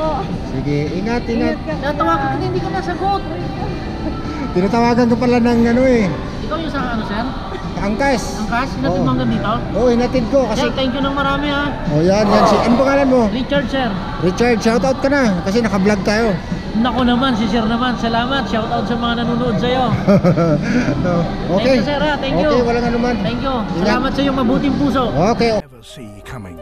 po. Sige, ingat, ingat. Natawagan ka, hindi ka nasagot. Tinatawagan ko pala ng ano eh. Ikaw yung sa ano, sir? Angkas. Angkas? Hinatid mo hanggang dito? Oo, hinatid ko kasi. Sir, thank you ng marami ha. Oh, yan. Ano pangalan mo? Richard, sir. Richard, shoutout ka na kasi naka-vlog tayo. Nako naman, si sir naman. Salamat. Shoutout sa mga nanonood sa'yo. No. Okay. Thank you, sir ha. Thank you. Okay, walang anuman. Thank you. Ingat. Salamat sa iyong mabuting puso. Okay. Never see coming.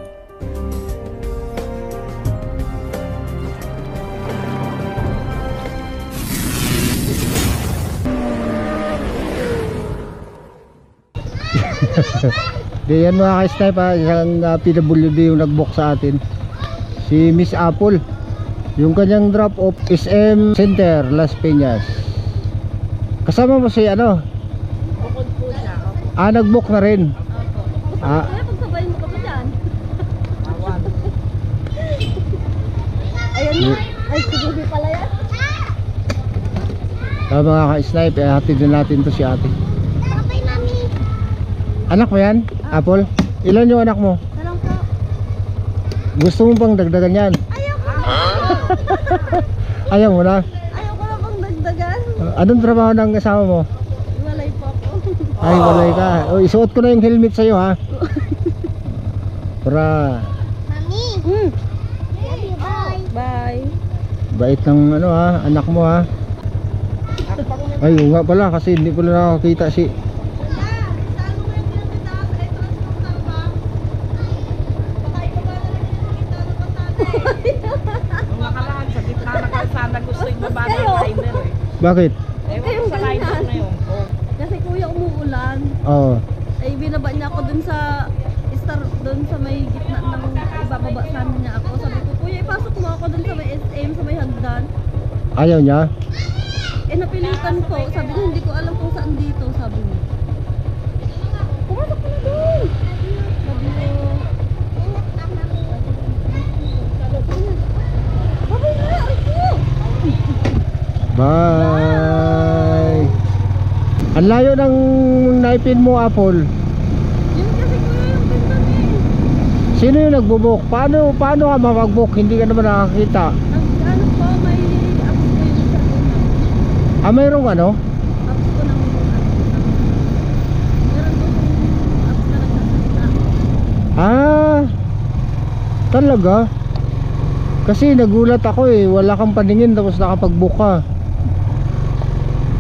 Di yan mga ka-snipe ha, isang PWD yung nag-book sa atin, si Miss Apple. Yung kanyang drop off SM Center, Las Piñas. Kasama mo si ano? Bukod po siya. Nag-book na rin. Kaya pagsabayin mo ka pa dyan. Ayan na. Ay, sige pala yan. Mga ka-snipe, hatid din natin to si ate. Bye, mami. Anak mo yan? Apple? Ilan yung anak mo? Salang po. Gusto mo bang dagdagan yan? Ayoko. Ayaw mo na? Ayoko na bang dagdagan. Anong trabaho ng asawa mo? Iwalay po ako. Ay, walay ka. O, isuot ko na yung helmet sa'yo ha. Para Mami. Bye. Bye. bait ng ano ha, anak mo ha. Ay, oo nga pala kasi hindi ko na nakakita si Nung nakaraan sa gitna na kalsada gusto yung baba ng liner eh. Bakit? Ewan ko sa liner na yun. Kasi kuya umuulan. Oo. Ay binaba niya ako dun sa dun sa may gitna ng ibababa sana niya ako. Sabi ko, kuya ipasok mo ako dun sa may SM, sa may hagdan. Ayaw niya? Eh napilitan ko. Sabi niya, hindi ko alam kung saan dito. Sabi niya. Pumasok ka na dun. Sabi ko. Babay na, ako. Bye. Ang layo ng naipin mo, Apple. Yun kasi kuya yung pinsan eh. Sino yung nagbubuk? Paano ka mapag-book? Hindi ka naman nakakita. Ano po, may apps ko yung cellphone. Mayroong ano? Apps ko ng meron ko yung apps na nagsasalita. Talaga? Kasi nagulat ako eh. Wala kang paningin tapos nakapag-book ka.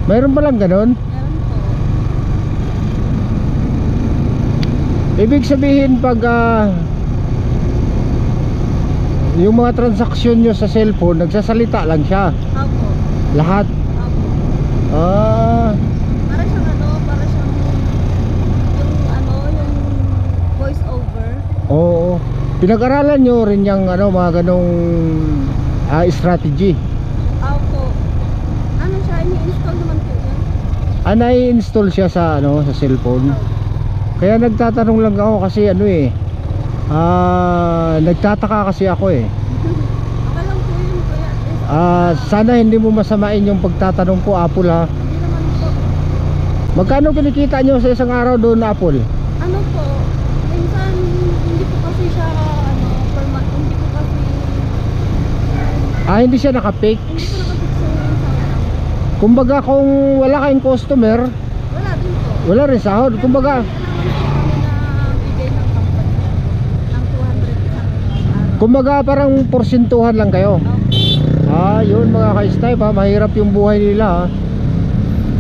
Mayroon palang ganon? Meron po. Ibig sabihin pag yung mga transaksyon nyo sa cellphone, nagsasalita lang siya. Apo. Lahat. Apo. Para siyang para siyang yung voice over. Oo. Pinag-aralan nyo rin yung mga ganong strategy. Apo. Ano siya, ini-install naman po yan. Nai-install siya sa sa cellphone. Kaya nagtatanong lang ako kasi nagtataka kasi ako eh. Baka lang po yun kuya. Sana hindi mo masamain yung pagtatanong ko, Apple ha. Hindi naman po. Magkano kinikita nyo sa isang araw doon, Apple? Ano po, minsan hindi po kasi siya per month, hindi po kasi Hindi siya naka-fix. hindi po nakapit sa sahod. Kumbaga kung wala kayong customer, Wala din po. wala rin sahod. Kumbaga, Kumbaga parang porsentuhan lang kayo. Yun mga ka-snipe ha, mahirap yung buhay nila ha.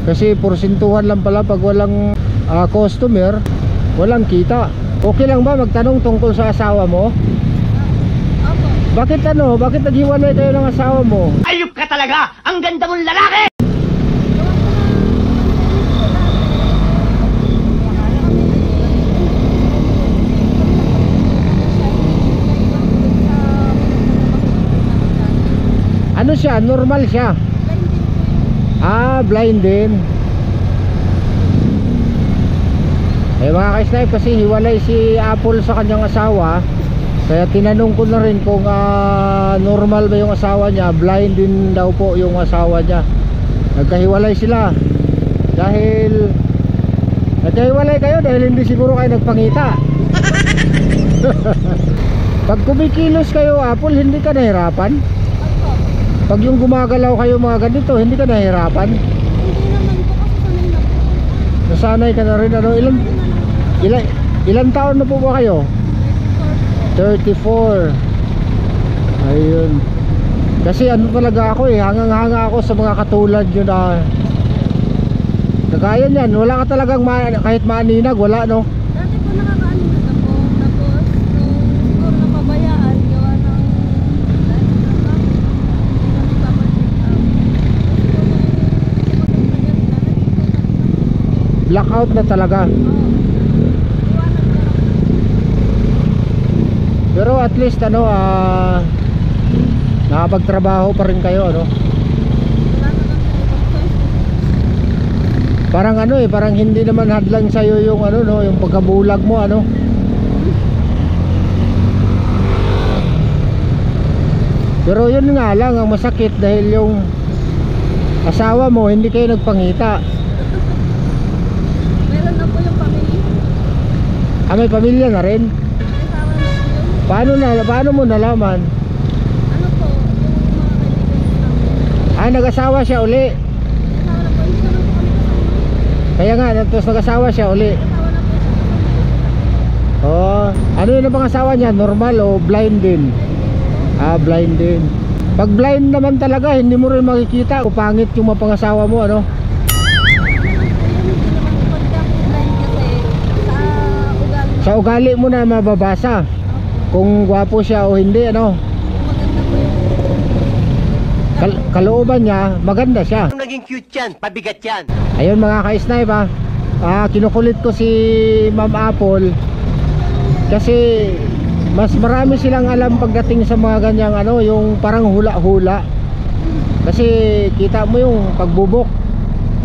Kasi porsentuhan lang pala pag walang customer, walang kita. Okay lang ba magtanong tungkol sa asawa mo? Bakit bakit naghiwalay kayo ng asawa mo? Ayup ka talaga! Ang ganda mong lalaki! Ano siya? Normal siya? Blind din. Mga ka-snipe, kasi hiwalay si Apple sa kanyang asawa. Kaya tinanong ko na rin kung normal ba yung asawa niya. Blind din daw po yung asawa niya. Nagkahiwalay sila. Nagkahiwalay kayo dahil hindi siguro kayo nagpangita. Pag kumikilos kayo, Apple, hindi ka nahirapan? Pag yung gumagalaw kayo mga ganito, hindi ka nahihirapan? Hindi naman po kasi sanay na po. Nasanay ka na rin ano? Ilan taon na po ba kayo? 34. Ayun. Kasi ano talaga ako hangang-hanga ako sa mga katulad nyo na kagaya niyan, wala ka talagang kahit maaninag, wala no? Dati po nakakaano na ako. Tapos, siguro napabayaan. Gawa ng... Blackout na talaga. Pero at least ano, nakapagtrabaho pa rin kayo ano? Parang ano parang hindi naman hadlang sa'yo yung ano no, yung pagkabulag mo ano. Pero yun nga lang ang masakit dahil yung asawa mo hindi kayo nagpangita. Meron na po yung pamilya. May pamilya na rin. May asawa na po yun. Paano mo nalaman? Ano po, yung mga kaibigan namin. Nag-asawa siya uli. May asawa na po, hindi naman po kami kasama. Kaya nga, tapos nag-asawa siya uli. May asawa na po siya. Oh, ano yun ang pangasawa niya? Normal o blind din? Blind din. Pag blind naman talaga, hindi mo rin makikita kung pangit yung mapangasawa mo, ano? Sa ugali mo na mababasa kung gwapo siya o hindi, ano? Kalooban niya, maganda siya. Naging cute yan, pabigat yan. Ayun mga ka-snipe kinukulit ko si Ma'am Apple kasi mas marami silang alam pagdating sa mga ganyang ano, yung parang hula-hula. Kasi kita mo yung pagbubok,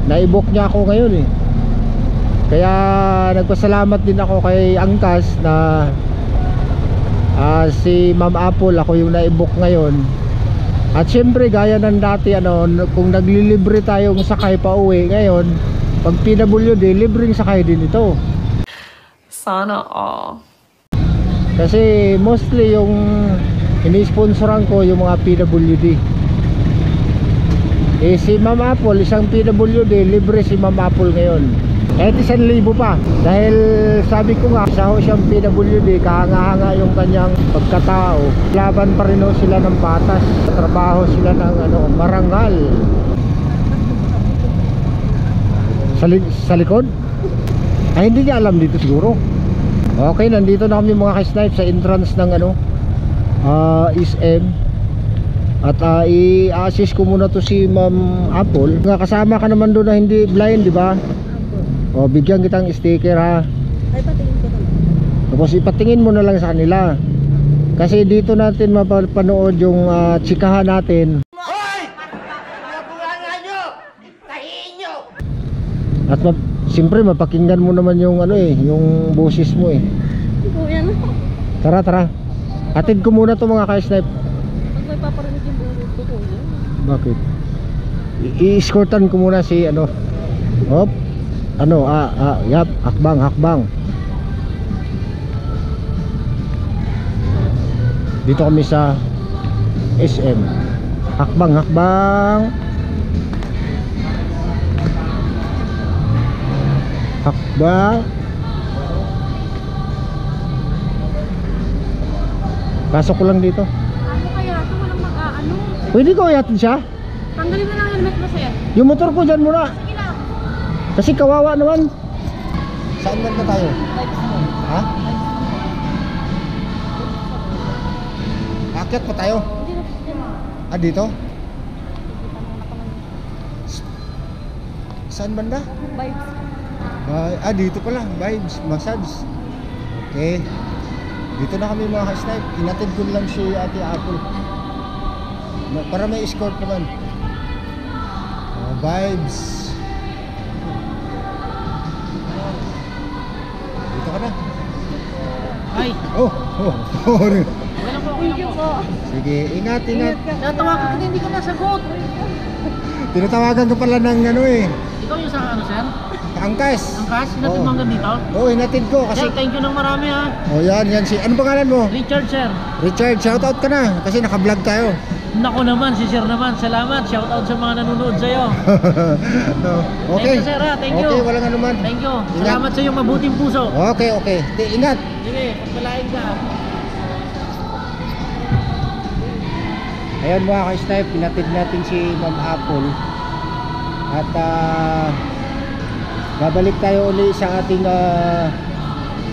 naibok niya ako ngayon Kaya nagpasalamat din ako kay Angkas na si Ma'am Apple ako yung naibok ngayon. At syempre gaya ng dati ano, kung naglilibre tayong sakay pa uwi, ngayon pag PWD, libreng sakay din ito. Sana all. Kasi mostly yung ini-sponsoran ko yung mga PWD. Si Ma'am Apple, isang PWD, libre si Ma'am Apple ngayon. Kahit 1,000 pa. Dahil sabi ko nga, isa ho siyang PWD, kahanga-hanga yung kanyang pagkatao. Laban pa rin ho sila ng patas. Trabaho sila ng marangal. Sa likod? Ay, hindi niya alam dito siguro. Okay, nandito na kami mga ka-snipe sa entrance ng SM. At i-assist ko muna to si Ma'am Apple. Kasama ka naman doon na hindi blind, di ba? O, bigyan kitang sticker ha. Ay, patingin ko naman. Tapos ipatingin mo na lang sa kanila. Kasi dito natin mapapanood yung tsikahan natin. Hoy! Nabungangan nyo! Tahiin nyo! At siyempre mapakinggan mo naman yung yung boses mo Kuya na. Tara. Atid ko muna to mga ka-snipe. Pag may paparinig yung buhok ko, kuya. Bakit? I-escortan ko muna si Hop. Yap, hakbang. Dito kami sa SM. Hakbang. Pasok ko lang dito. Ano kaya? Ito walang mag-aano. Pwede ko ayatin siya? Tanggalin mo lang helmet mo, sir. Yung motor ko dyan muna. Sige lang. Kasi kawawa naman. Saan man na tayo? Ha? Akyat pa tayo? Dito? Saan banda? Vibes. Dito pala. Vibes, massage. Okay. Dito na kami mga ka-snipe. Inatid ko lang si Ate Apple para may escort naman. Vibes. Dito ka na. Ay, Wala po, Thank you po. Sige, ingat. natawagan ko hindi ka nasagot. Tinatawagan ko pala ng Ikaw yung sa sir? Angkas. Angkas, hinatid mo hanggang dito? Hinatid ko kasi. Sir, thank you ng marami ha. Yan si. Ano pangalan mo? Richard, sir. Richard, shoutout ka na kasi naka-vlog tayo. Nako naman, si Sir naman. Salamat. Shout out sa mga nanonood sa'yo. Okay. Thank you, sir, ha? Thank you. Okay, walang anuman. Thank you. Ingat. Salamat sa iyong mabuting puso. Okay, okay. Ingat. Sige, pagpalain ka. Ayun mga ka-snipe, pinatid natin si Ma'am Apple. At babalik tayo uli sa ating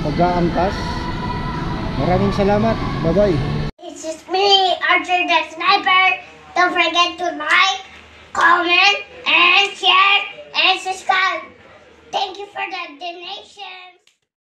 pag-aangkas. Maraming salamat. Bye-bye. It's just me, Archer the Sniper. Don't forget to like, comment, and share, and subscribe. Thank you for the donations.